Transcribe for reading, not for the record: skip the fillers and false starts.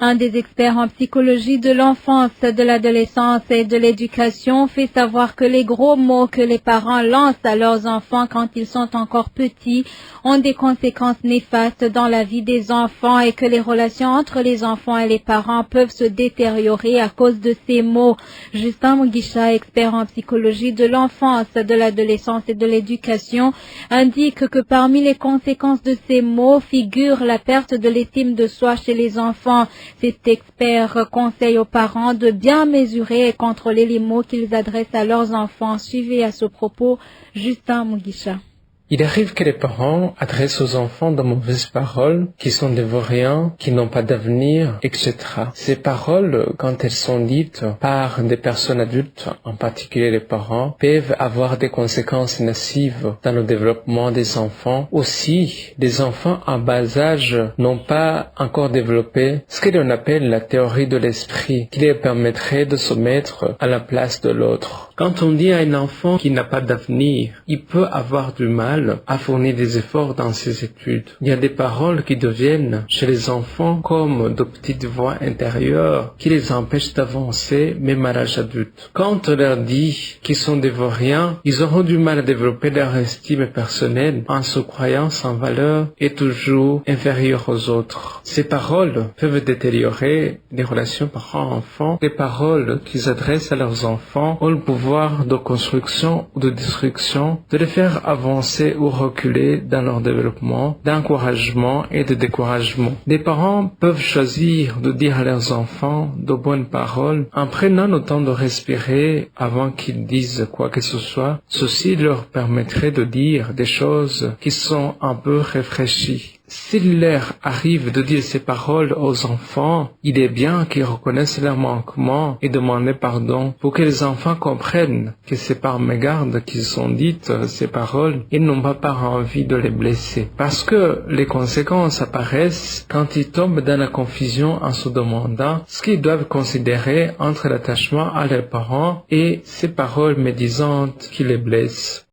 Un des experts en psychologie de l'enfance, de l'adolescence et de l'éducation fait savoir que les gros mots que les parents lancent à leurs enfants quand ils sont encore petits ont des conséquences néfastes dans la vie des enfants et que les relations entre les enfants et les parents peuvent se détériorer à cause de ces mots. Justin Mugisha, expert en psychologie de l'enfance, de l'adolescence et de l'éducation, indique que parmi les conséquences de ces mots figure la perte de l'estime de soi chez les enfants. Cet expert conseille aux parents de bien mesurer et contrôler les mots qu'ils adressent à leurs enfants. Suivez à ce propos Justin Mugisha. Il arrive que les parents adressent aux enfants de mauvaises paroles, qui sont des vauriens, qui n'ont pas d'avenir, etc. Ces paroles, quand elles sont dites par des personnes adultes, en particulier les parents, peuvent avoir des conséquences nocives dans le développement des enfants. Aussi, les enfants en bas âge n'ont pas encore développé ce que l'on appelle la théorie de l'esprit, qui leur permettrait de se mettre à la place de l'autre. Quand on dit à un enfant qui n'a pas d'avenir, il peut avoir du mal à fournir des efforts dans ses études. Il y a des paroles qui deviennent chez les enfants comme de petites voix intérieures qui les empêchent d'avancer même à l'âge adulte. Quand on leur dit qu'ils sont des vauriens, ils auront du mal à développer leur estime personnelle en se croyant sans valeur et toujours inférieurs aux autres. Ces paroles peuvent détériorer les relations parents-enfants. Les paroles qu'ils adressent à leurs enfants ont le pouvoir de construction ou de destruction, de les faire avancer ou reculer dans leur développement, d'encouragement et de découragement. Les parents peuvent choisir de dire à leurs enfants de bonnes paroles en prenant le temps de respirer avant qu'ils disent quoi que ce soit. Ceci leur permettrait de dire des choses qui sont un peu réfléchies. S'il leur arrive de dire ces paroles aux enfants, il est bien qu'ils reconnaissent leurs manquements et demandent pardon pour que les enfants comprennent que c'est par mégarde qu'ils sont dites ces paroles et n'ont pas par envie de les blesser. Parce que les conséquences apparaissent quand ils tombent dans la confusion en se demandant ce qu'ils doivent considérer entre l'attachement à leurs parents et ces paroles médisantes qui les blessent.